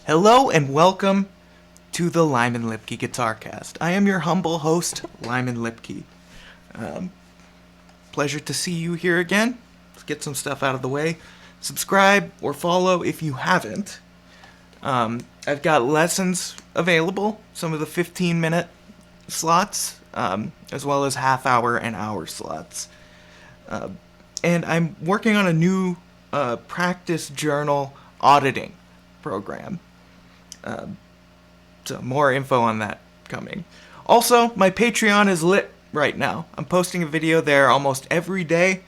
Hello and welcome to the Lyman Lipke Guitarcast. I am your humble host, Lyman Lipke. Pleasure to see you here again. Let's get some stuff out of the way. Subscribe or follow if you haven't. I've got lessons available, some of the 15-minute slots, as well as half-hour and hour slots. And I'm working on a new practice journal auditing program. So more info on that coming. Also, my Patreon is lit right now. I'm posting a video there almost every day,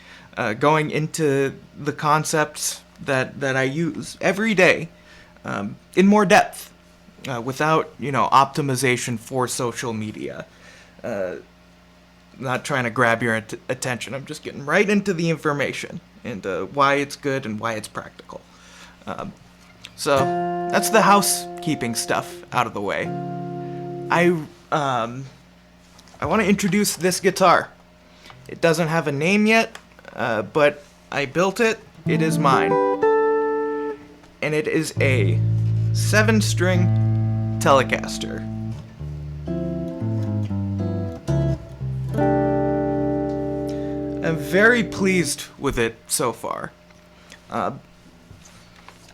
going into the concepts that I use every day in more depth, without, optimization for social media. Not trying to grab your attention. I'm just getting right into the information and why it's good and why it's practical. So that's the housekeeping stuff out of the way. I want to introduce this guitar. It doesn't have a name yet, but I built it. It is mine. And it is a 7-string Telecaster. I'm very pleased with it so far.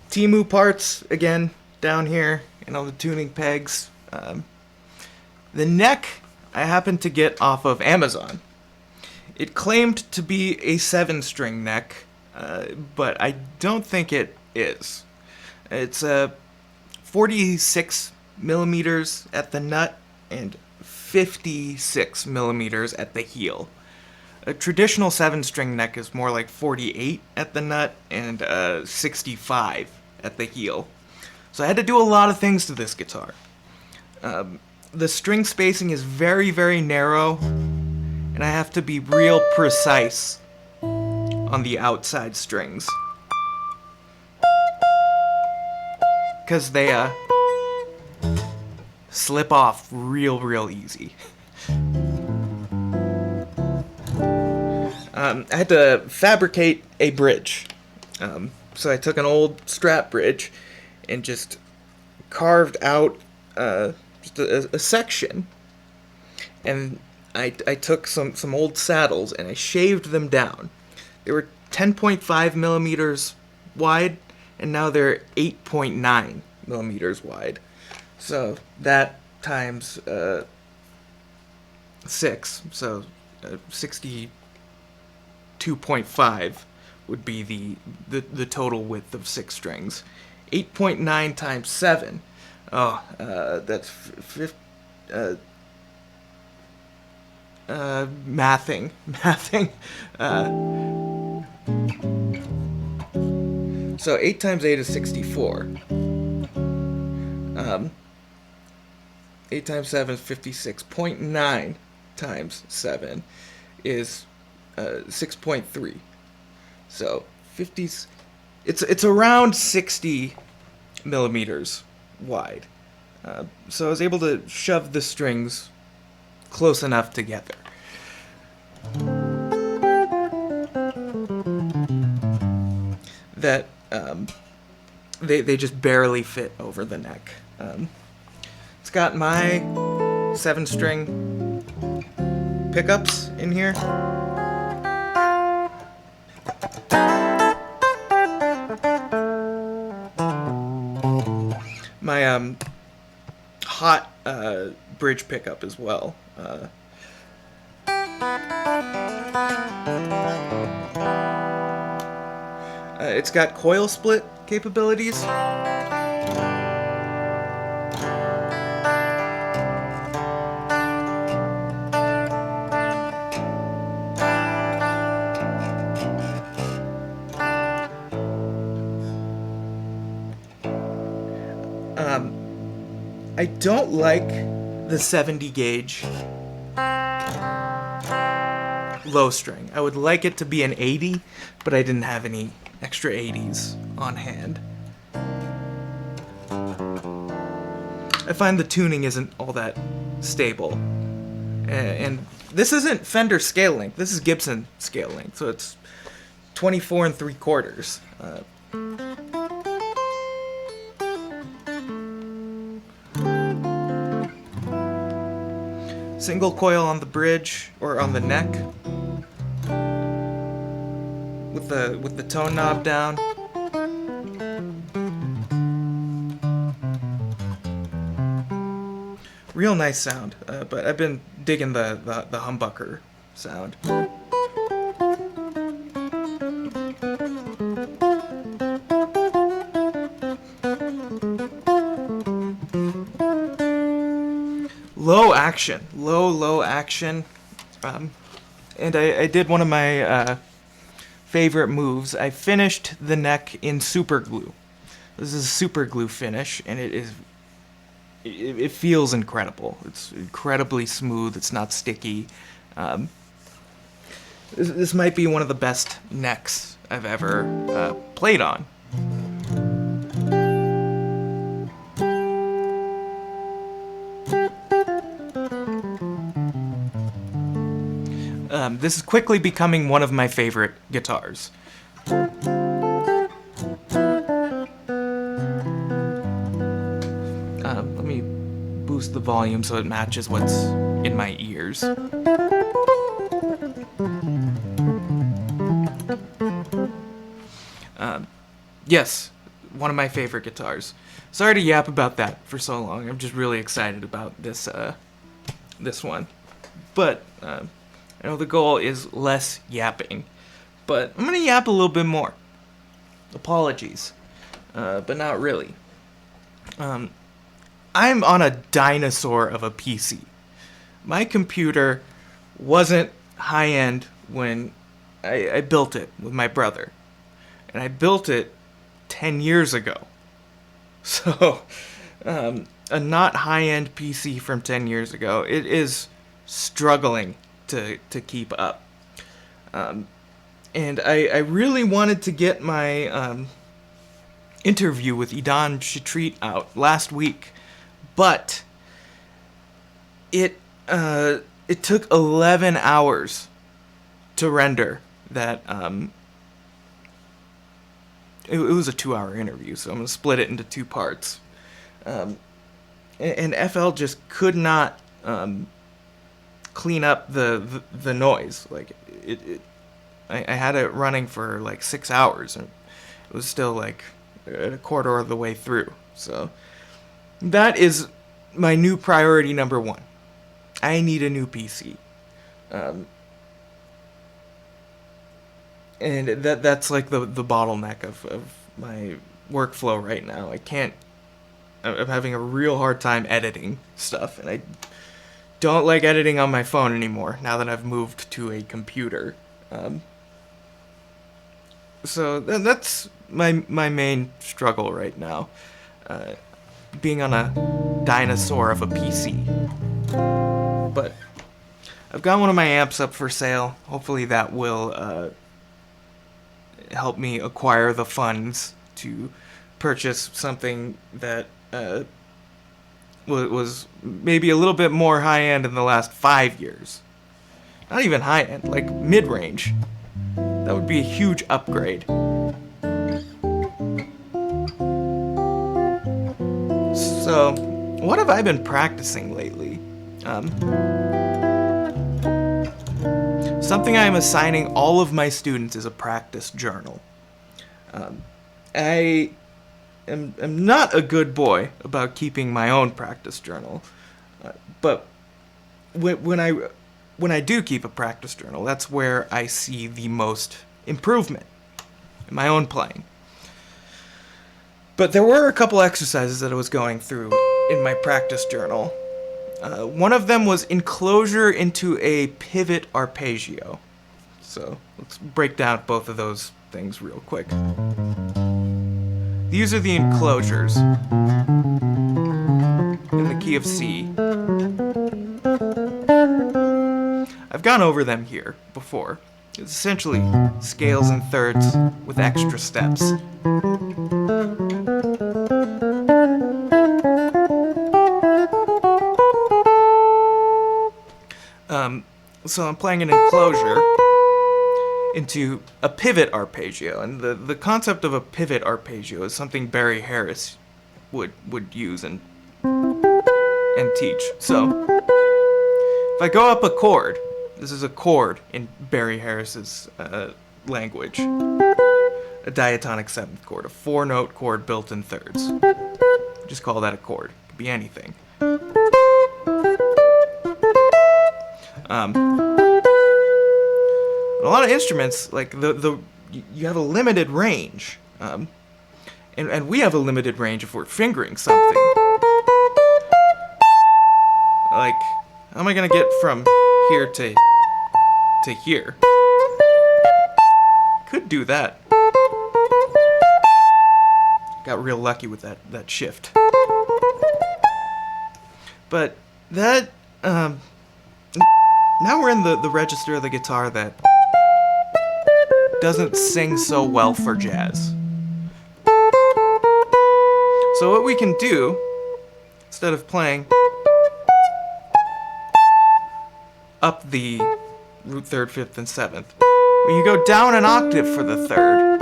Temu parts, again, down here, the tuning pegs. The neck I happened to get off of Amazon. It claimed to be a 7-string neck, but I don't think it is. It's 46 millimeters at the nut and 56 millimeters at the heel. A traditional 7-string neck is more like 48 at the nut and 65 at the heel. So I had to do a lot of things to this guitar. The string spacing is very, very narrow, and I have to be real precise on the outside strings, because they slip off real easy. I had to fabricate a bridge. So I took an old Strat bridge and just carved out just a section. And I took some old saddles and I shaved them down. They were 10.5 millimeters wide, and now they're 8.9 millimeters wide. So that times 6, so 62.5 would be the total width of 6 strings. 8.9 times 7. That's mathing. So 8 times 8 is 64. 8 times 7 is 56.9 times 7 is 6.3. So 50. It's around 60 millimeters wide. So I was able to shove the strings close enough together. That they just barely fit over the neck. It's got my 7-string pickups in here. My hot bridge pickup as well. It's got coil split capabilities. I don't like the 70 gauge low string. I would like it to be an 80, but I didn't have any extra 80s on hand. I find the tuning isn't all that stable. And this isn't Fender scale length, this is Gibson scale length, so it's 24 3/4. Single coil on the bridge or on the neck, with the tone knob down. Real nice sound, but I've been digging the humbucker sound. Low action, low action, and I did one of my favorite moves. I finished the neck in super glue. This is a super glue finish, and it feels incredible. It's incredibly smooth. It's not sticky. This might be one of the best necks I've ever played on. This is quickly becoming one of my favorite guitars. Let me boost the volume so it matches what's in my ears. Yes, one of my favorite guitars. Sorry to yap about that for so long. I'm just really excited about this one. But I know the goal is less yapping, but I'm gonna yap a little bit more. Apologies, but not really. I'm on a dinosaur of a PC. My computer wasn't high-end when I built it with my brother, and I built it 10 years ago. So, a not high-end PC from 10 years ago, it is struggling to keep up. And I really wanted to get my interview with Idan Shatrit out last week, but it took 11 hours to render that. It was a 2-hour interview, so I'm going to split it into 2 parts. And FL just could not clean up the noise. Like, I had it running for like 6 hours, and it was still like a quarter of the way through. So that is my new priority number 1. I need a new PC. And that's like the bottleneck of my workflow right now. I'm having a real hard time editing stuff, and I don't like editing on my phone anymore now that I've moved to a computer. So that's my main struggle right now, being on a dinosaur of a PC. But I've got one of my amps up for sale. Hopefully that will help me acquire the funds to purchase something that was maybe a little bit more high-end in the last 5 years. Not even high-end, like mid-range. That would be a huge upgrade. So, what have I been practicing lately? Something I am assigning all of my students is a practice journal. I am not a good boy about keeping my own practice journal, but when I do keep a practice journal, that's where I see the most improvement in my own playing. But there were a couple exercises that I was going through in my practice journal. One of them was enclosure into a pivot arpeggio. So let's break down both of those things real quick. These are the enclosures in the key of C. I've gone over them here before. It's essentially scales and thirds with extra steps. So I'm playing an enclosure into a pivot arpeggio, and the concept of a pivot arpeggio is something Barry Harris would use and teach. So if I go up a chord, this is a chord in Barry Harris's language, a diatonic seventh chord, a 4-note chord built in thirds. Just call that a chord. It could be anything. A lot of instruments, like you have a limited range, and we have a limited range if we're fingering something. Like, how am I gonna get from here to here? Could do that. Got real lucky with that shift. But that, now we're in the register of the guitar that doesn't sing so well for jazz. So what we can do, instead of playing up the root third, fifth, and seventh, we can go down an octave for the third.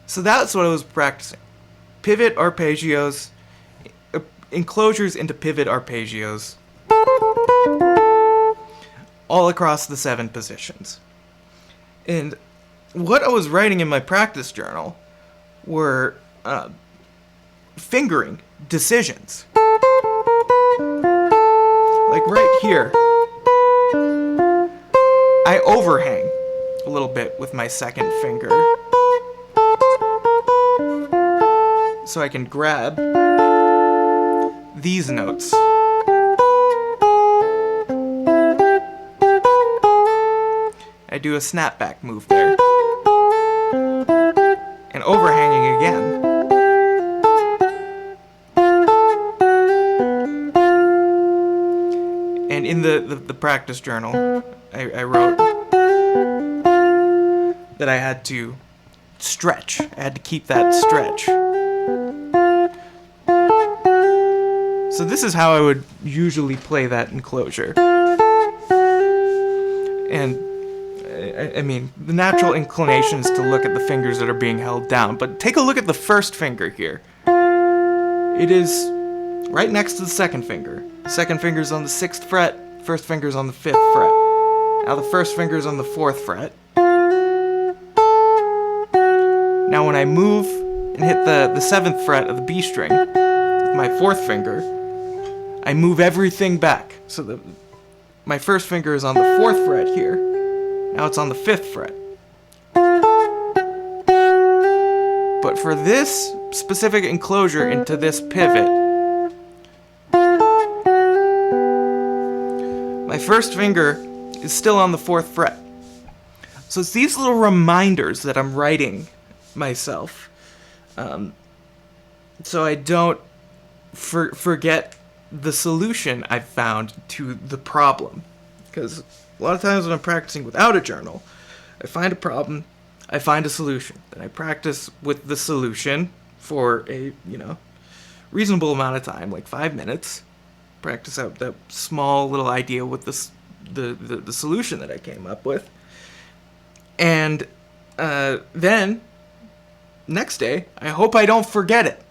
So that's what I was practicing. Pivot arpeggios, enclosures into pivot arpeggios, all across the 7 positions. And what I was writing in my practice journal were fingering decisions. Like right here, I overhang a little bit with my second finger, so I can grab these notes. I do a snapback move there. And overhanging again. And in the practice journal, I wrote that I had to stretch. I had to keep that stretch. So this is how I would usually play that enclosure. And I mean, the natural inclination is to look at the fingers that are being held down, but take a look at the first finger here. It is right next to the second finger. The second finger is on the 6th fret, first finger is on the 5th fret. Now the first finger is on the 4th fret. Now when I move and hit the 7th fret of the B string with my 4th finger, I move everything back. So my first finger is on the 4th fret here. Now it's on the 5th fret. But for this specific enclosure into this pivot, my first finger is still on the 4th fret. So it's these little reminders that I'm writing myself, so I don't forget the solution I've found to the problem. Because a lot of times when I'm practicing without a journal, I find a problem, I find a solution, then I practice with the solution for a reasonable amount of time, like 5 minutes, practice out that small little idea with the solution that I came up with, and then next day I hope I don't forget it.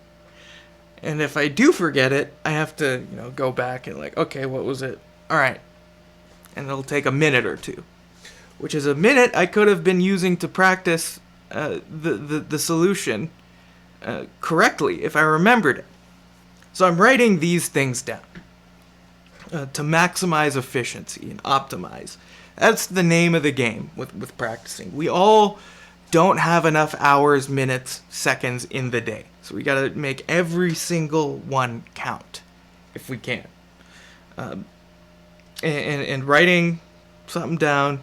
And if I do forget it, I have to, go back and okay, what was it? All right. And it'll take a minute or two, which is a minute I could have been using to practice the solution correctly if I remembered it. So I'm writing these things down to maximize efficiency and optimize. That's the name of the game with practicing. We all don't have enough hours, minutes, seconds in the day. So we gotta make every single one count if we can. And writing something down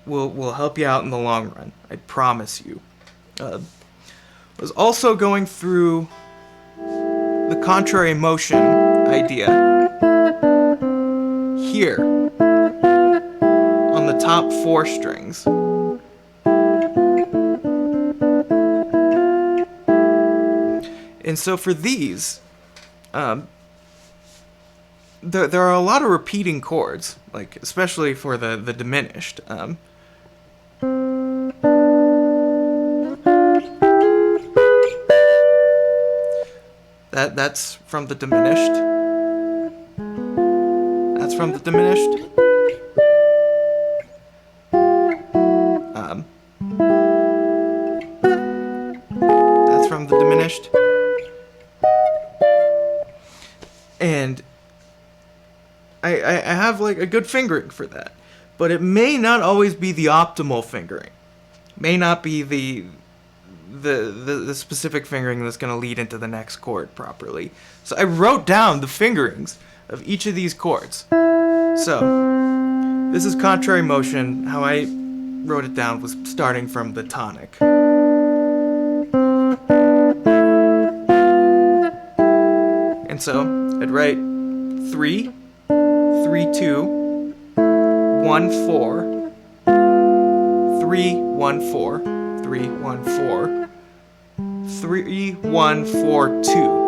will help you out in the long run. I promise you. I was also going through the contrary motion idea here on the top 4 strings. And so for these, there are a lot of repeating chords, like especially for the diminished. That's from the diminished. That's from the diminished. That's from the diminished. And I have like a good fingering for that, but it may not always be the optimal fingering. May not be the specific fingering that's going to lead into the next chord properly. So I wrote down the fingerings of each of these chords. So this is contrary motion. How I wrote it down was starting from the tonic. And so I'd write 3, 3, 2, 1, 4, 3, 1, 4, 3, 1, 4, 3, 1, 4, 2.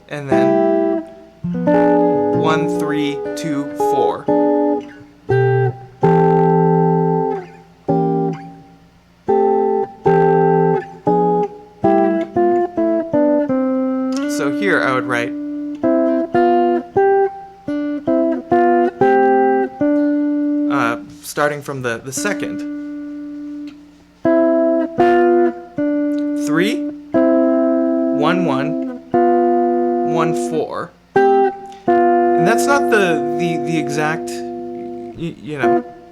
And then 1, 3, 2, 4. So here I would write starting from the second. 3, 1, 1, 1, 4. And that's not the exact,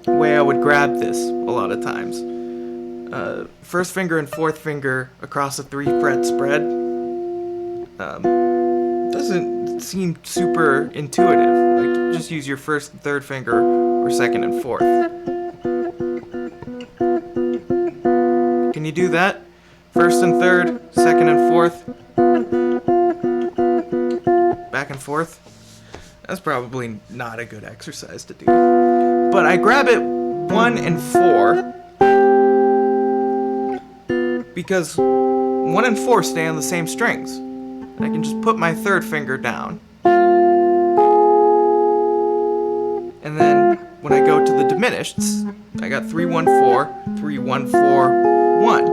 way I would grab this a lot of times. First finger and fourth finger across a 3-fret spread doesn't seem super intuitive. Like, just use your first and third finger or second and fourth. Can you do that? First and third, second and fourth, back and forth. That's probably not a good exercise to do. But I grab it 1 and 4 because 1 and 4 stay on the same strings. And I can just put my third finger down. And then when I go to the diminished, I got 3, 1, 4, 3, 1, 4, 1.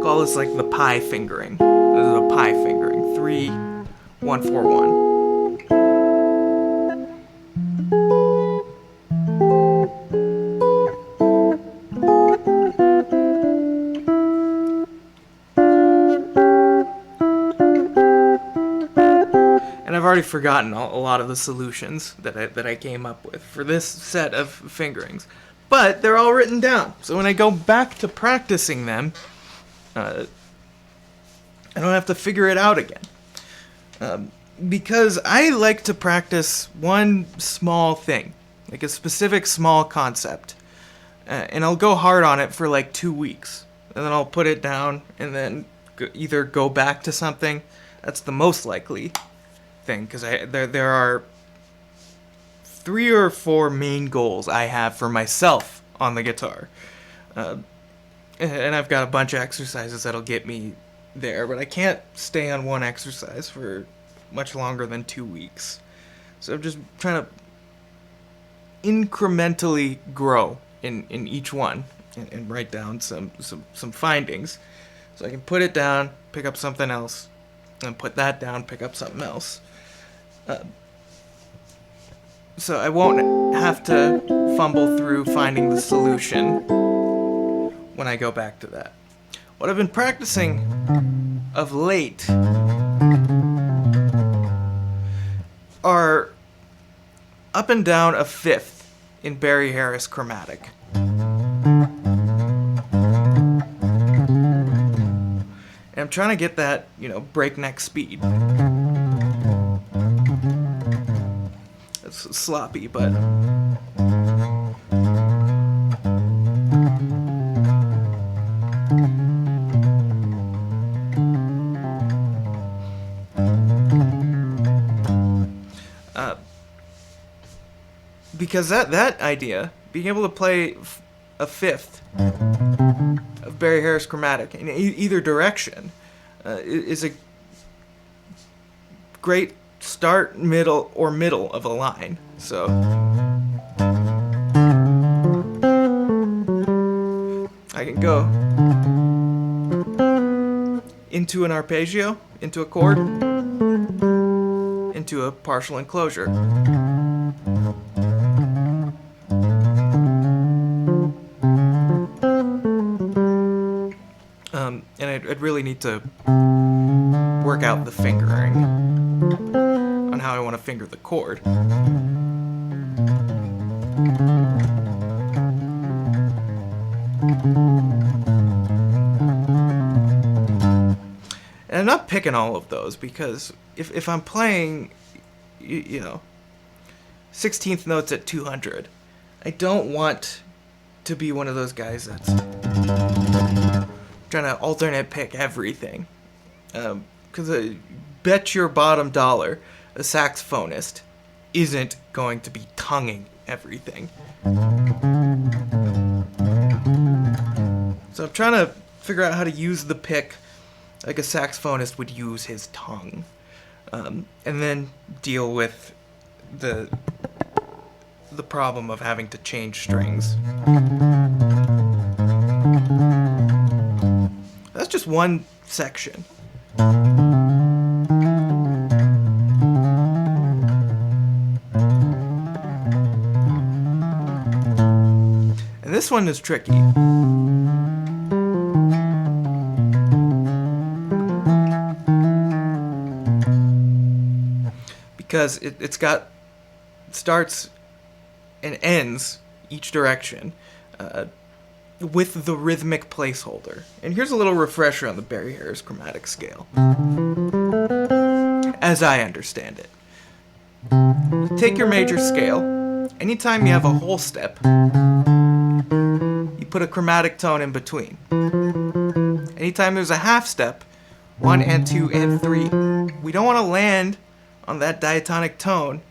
Call this like the pi fingering. This is a pi fingering. 3, 1, 4, 1. And I've already forgotten a lot of the solutions that I came up with for this set of fingerings. But they're all written down. So when I go back to practicing them, I don't have to figure it out again. Because I like to practice one small thing, like a specific small concept. And I'll go hard on it for like 2 weeks. And then I'll put it down and then either go back to something. That's the most likely thing, because there are 3 or 4 main goals I have for myself on the guitar. And I've got a bunch of exercises that'll get me there, but I can't stay on one exercise for much longer than 2 weeks. So I'm just trying to incrementally grow in each one and write down some findings. So I can put it down, pick up something else, and put that down, pick up something else. So I won't have to fumble through finding the solution when I go back to that. What I've been practicing of late are up and down a fifth in Barry Harris chromatic. And I'm trying to get that, breakneck speed. It's sloppy, but because that idea, being able to play a fifth of Barry Harris chromatic in either direction, is a great start, middle, or middle of a line. So I can go into an arpeggio, into a chord, into a partial enclosure. And I'd really need to work out the fingering on how I want to finger the chord. And I'm not picking all of those because if I'm playing, you know, 16th notes at 200, I don't want to be one of those guys that's trying to alternate pick everything. Because bet your bottom dollar a saxophonist isn't going to be tonguing everything. So I'm trying to figure out how to use the pick like a saxophonist would use his tongue. And then deal with the problem of having to change strings. That's just one section. And this one is tricky. Because it's got starts and ends each direction with the rhythmic placeholder. And here's a little refresher on the Barry Harris chromatic scale, as I understand it. Take your major scale. Anytime you have a whole step, you put a chromatic tone in between. Anytime there's a half step, 1 and 2 and 3, we don't want to land on that diatonic tone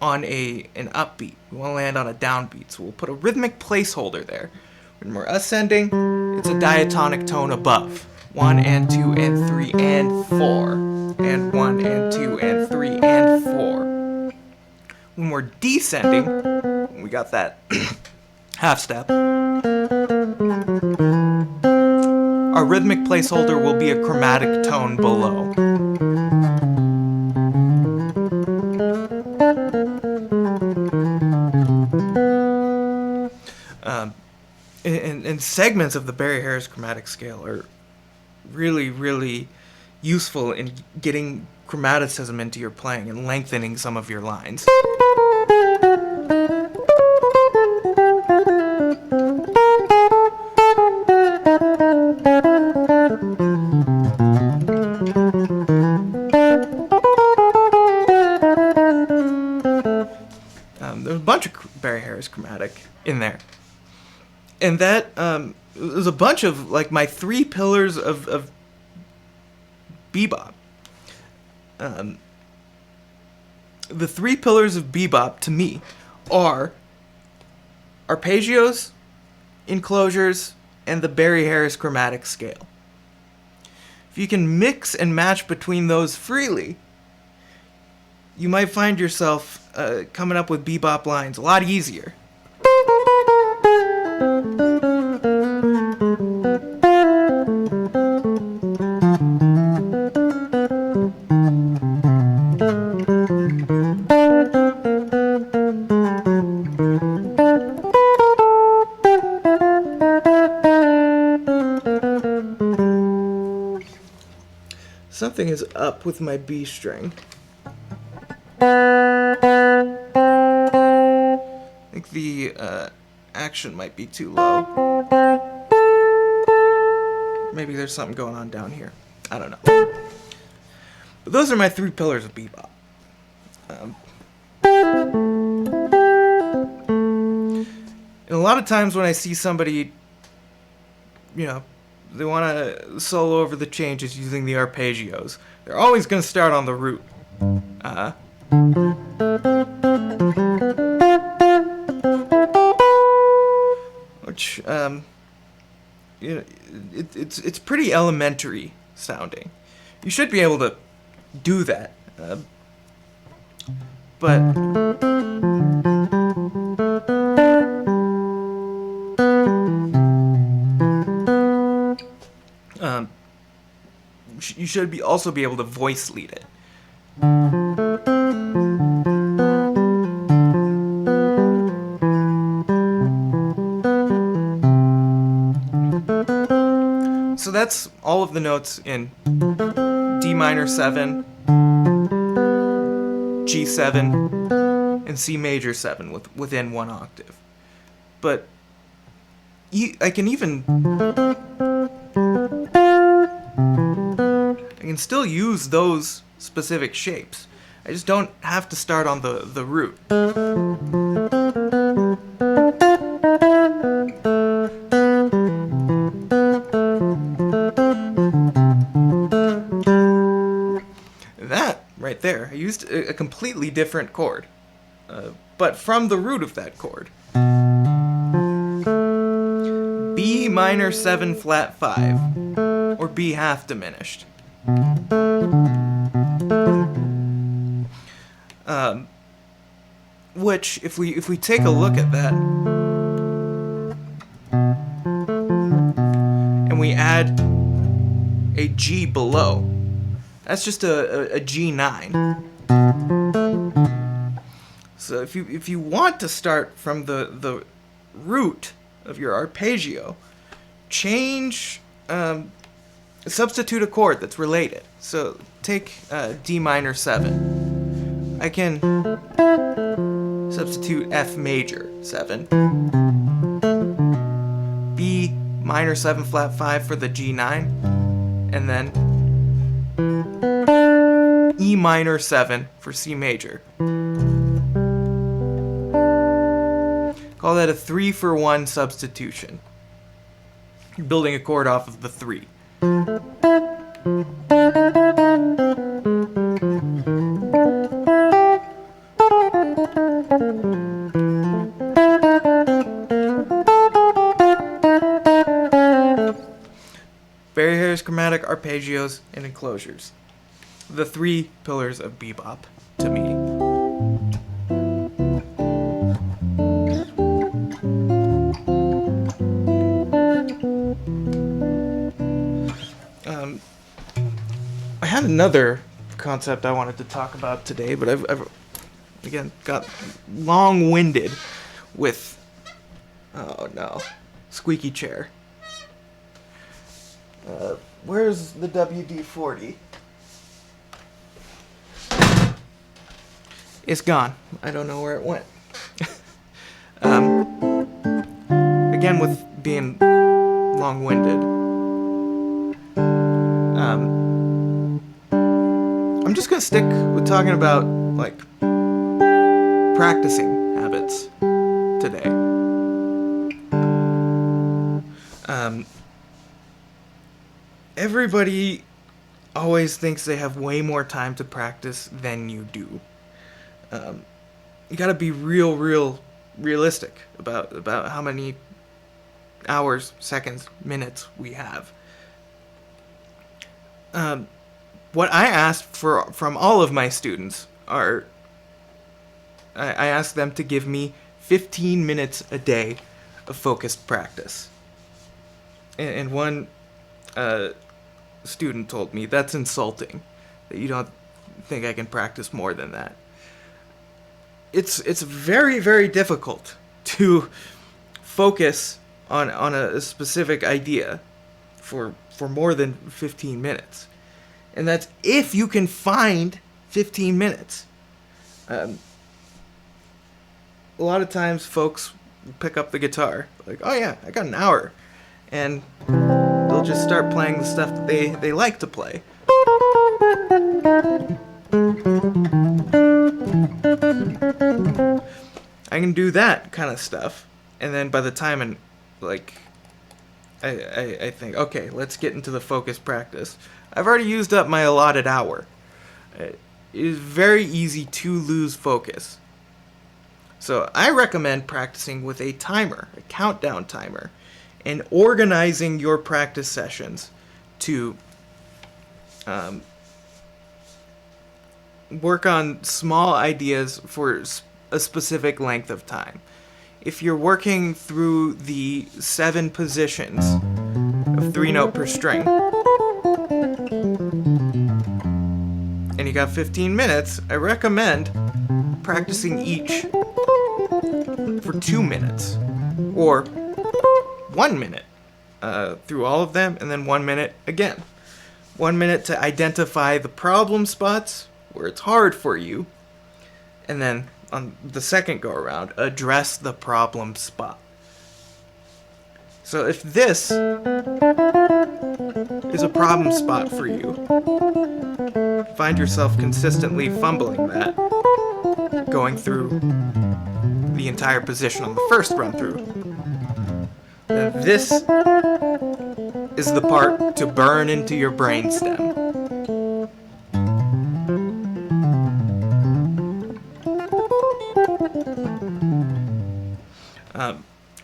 on an upbeat. We want to land on a downbeat. So we'll put a rhythmic placeholder there. When we're ascending, it's a diatonic tone above. 1 and 2 and 3 and 4. And 1 and 2 and 3 and 4. When we're descending, we got that half step. Our rhythmic placeholder will be a chromatic tone below. And segments of the Barry Harris chromatic scale are really, really useful in getting chromaticism into your playing and lengthening some of your lines. There's a bunch of Barry Harris chromatic in there. And that, there's a bunch of, like, my 3 pillars of bebop. The 3 pillars of bebop, to me, are arpeggios, enclosures, and the Barry Harris chromatic scale. If you can mix and match between those freely, you might find yourself coming up with bebop lines a lot easier. Something is up with my B string. I think the action might be too low. Maybe there's something going on down here. I don't know. But those are my 3 pillars of bebop. And a lot of times when I see somebody, you know, they want to solo over the changes using the arpeggios, they're always going to start on the root. Which, you know, it's pretty elementary sounding. You should be able to do that. But you should also be able to voice lead it. So that's all of the notes in D minor 7, G7, and C major 7 within one octave. But I can still use those specific shapes. I just don't have to start on the root. That right there, I used a completely different chord, but from the root of that chord. B minor 7 flat 5, or B half diminished. Which, if we take a look at that, and we add a G below, that's just a G9. So if you want to start from the root of your arpeggio, substitute a chord that's related. So take D minor 7. I can substitute F major 7, B minor 7 flat 5 for the G9, and then E minor 7 for C major. Call that a 3-for-1 substitution. You're building a chord off of the 3. Barry Harris chromatic arpeggios and enclosures. The 3 pillars of bebop to me. I had another concept I wanted to talk about today, but I've again got long-winded with, oh no, squeaky chair. Where's the WD-40? It's gone. I don't know where it went. Again, with being long-winded, I'm just gonna stick with talking about like practicing habits today. Everybody always thinks they have way more time to practice than you do. You gotta be realistic about how many hours, seconds, minutes we have. What I asked from all of my students are, I asked them to give me 15 minutes a day of focused practice. And one student told me that's insulting, that you don't think I can practice more than that. It's very, very difficult to focus on a specific idea for more than 15 minutes. And that's if you can find 15 minutes. A lot of times folks pick up the guitar, like, oh yeah, I got an hour. And they'll just start playing the stuff that they like to play. I can do that kind of stuff, and then by the time I think, okay, let's get into the focused practice, I've already used up my allotted hour. It is very easy to lose focus. So I recommend practicing with a timer, a countdown timer, and organizing your practice sessions to work on small ideas for a specific length of time. If you're working through the 7 positions of 3 note per string, and you got 15 minutes, I recommend practicing each for 2 minutes, or 1 minute through all of them, and then 1 minute again. 1 minute to identify the problem spots where it's hard for you, and then on the second go around, address the problem spot. So if this is a problem spot for you, find yourself consistently fumbling that, going through the entire position on the first run through, then this is the part to burn into your brainstem.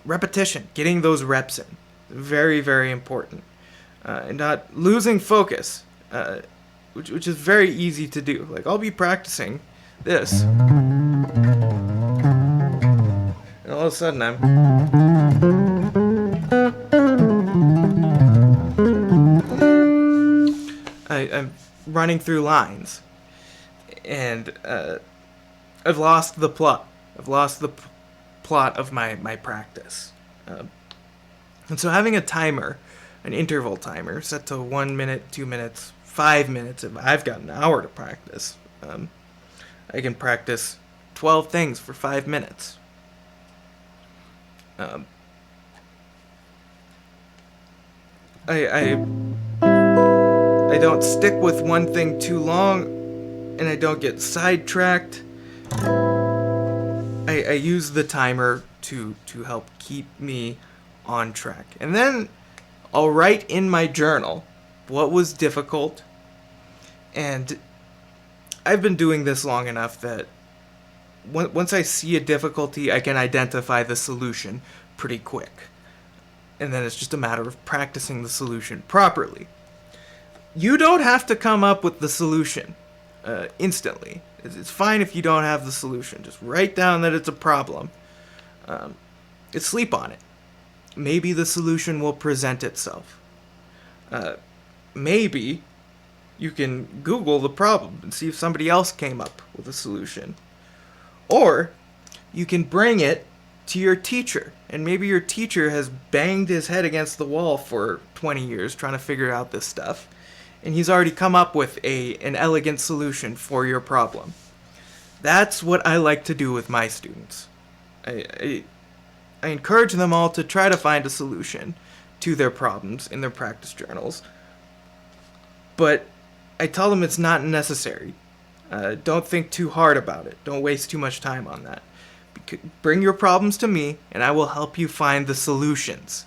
Repetition, getting those reps in, very, very important. And not losing focus, which is very easy to do. Like, I'll be practicing this, and all of a sudden I'm running through lines, and I've lost the plot. I've lost the plot of my practice. And so having a timer, an interval timer, set to 1 minute, 2 minutes, 5 minutes, if I've got an hour to practice, I can practice 12 things for 5 minutes. I don't stick with one thing too long, and I don't get sidetracked. I use the timer to help keep me on track. And then I'll write in my journal what was difficult. And I've been doing this long enough that once I see a difficulty, I can identify the solution pretty quick. And then it's just a matter of practicing the solution properly. You don't have to come up with the solution instantly. It's fine if you don't have the solution. Just write down that it's a problem. Sleep on it. Maybe the solution will present itself. Maybe you can Google the problem and see if somebody else came up with a solution. Or you can bring it to your teacher, and maybe your teacher has banged his head against the wall for 20 years trying to figure out this stuff, and he's already come up with an elegant solution for your problem. That's what I like to do with my students. I encourage them all to try to find a solution to their problems in their practice journals, but I tell them it's not necessary. Don't think too hard about it. Don't waste too much time on that. Bring your problems to me, and I will help you find the solutions.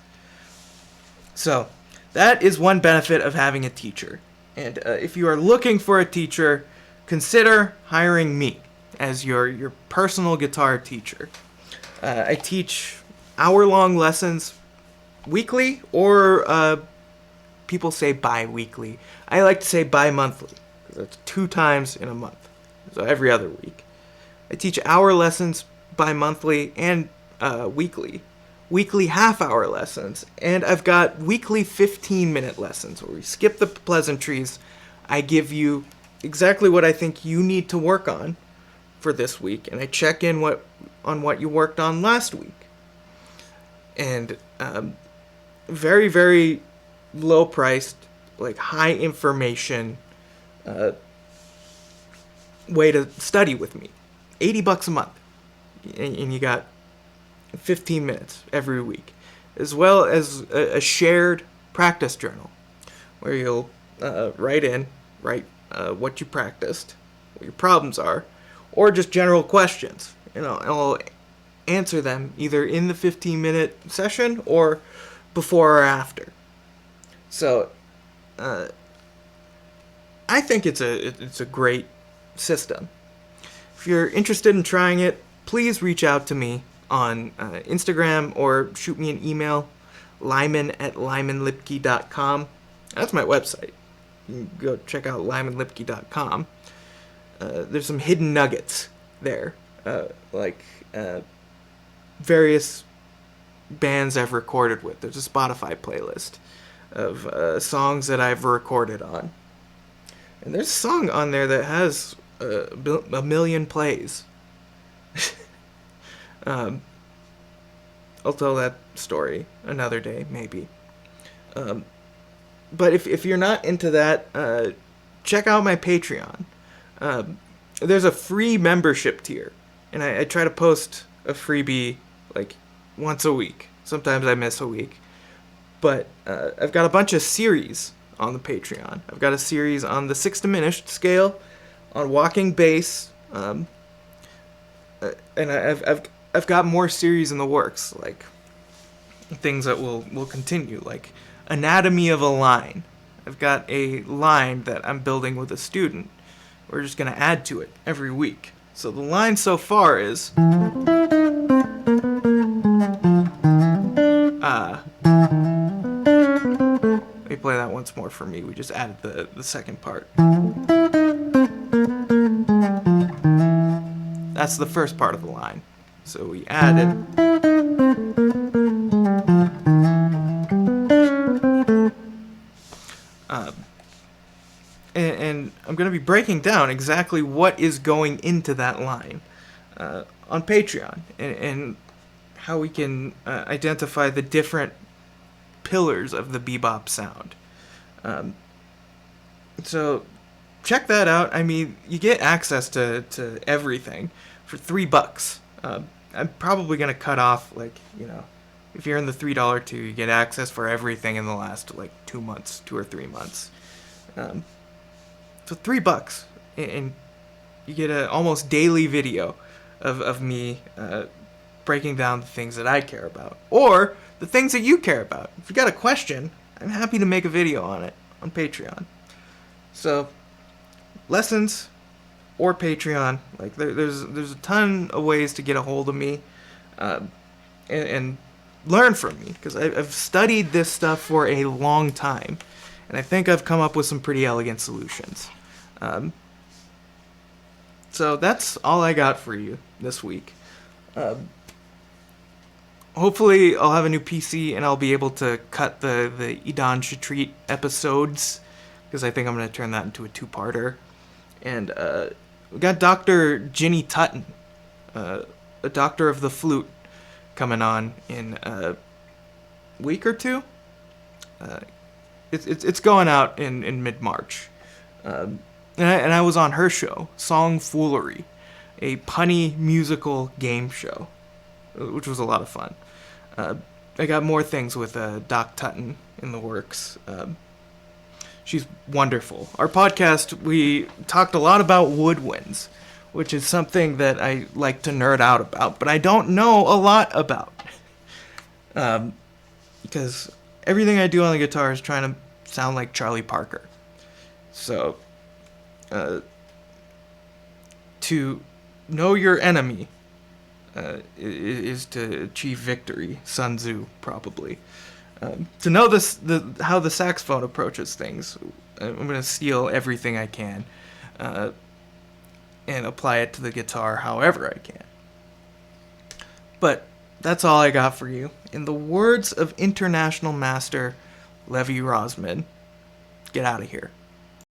So, that is one benefit of having a teacher. And if you are looking for a teacher, consider hiring me as your personal guitar teacher. I teach hour-long lessons weekly, or people say bi-weekly. I like to say bi-monthly, because that's 2 times in a month, so every other week. I teach hour lessons bi-monthly and weekly half-hour lessons, and I've got weekly 15-minute lessons where we skip the pleasantries. I give you exactly what I think you need to work on for this week, and I check in on what you worked on last week. And very, very low-priced, like high information way to study with me. $80 a month, and you got 15 minutes every week, as well as a shared practice journal where you'll write what you practiced, what your problems are, or just general questions. And I'll answer them either in the 15-minute session or before or after. So I think it's a great system. If you're interested in trying it, please reach out to me on Instagram or shoot me an email, lyman@lymanlipke.com. That's my website. You can go check out lymanlipke.com. there's some hidden nuggets there, like various bands I've recorded with. There's a Spotify playlist of songs that I've recorded on, and there's a song on there that has a million plays. I'll tell that story another day, maybe. But if you're not into that, check out my Patreon. There's a free membership tier, and I try to post a freebie like once a week. Sometimes I miss a week. But I've got a bunch of series on the Patreon. I've got a series on the 6 diminished scale, on walking bass, and I've got more series in the works, like things that will continue, like anatomy of a line. I've got a line that I'm building with a student. We're just going to add to it every week. So the line so far is let me play that once more for me. We just added the second part. That's the first part of the line. So we added. And I'm going to be breaking down exactly what is going into that line on Patreon, and how we can identify the different pillars of the bebop sound. So check that out. I mean, you get access to everything for $3. I'm probably going to cut off, like, if you're in the $3 tier, you get access for everything in the last, 2 or 3 months. So $3, and you get an almost daily video of me breaking down the things that I care about, or the things that you care about. If you got a question, I'm happy to make a video on it on Patreon. So, lessons or Patreon, there's a ton of ways to get a hold of me, and learn from me, because I've studied this stuff for a long time, and I think I've come up with some pretty elegant solutions. So that's all I got for you this week. Hopefully I'll have a new PC and I'll be able to cut the Idan Shatreat episodes, because I think I'm going to turn that into a 2-parter. And we got Dr. Ginny Tutton, a doctor of the flute, coming on in a week or two. It's going out in mid-March. And I was on her show, Song Foolery, a punny musical game show, which was a lot of fun. I got more things with Doc Tutton in the works. She's wonderful. Our podcast, we talked a lot about woodwinds, which is something that I like to nerd out about, but I don't know a lot about. Because everything I do on the guitar is trying to sound like Charlie Parker. So, to know your enemy is to achieve victory. Sun Tzu, probably. To know how the saxophone approaches things, I'm going to steal everything I can and apply it to the guitar however I can. But that's all I got for you. In the words of international master Levi Rosman, get out of here.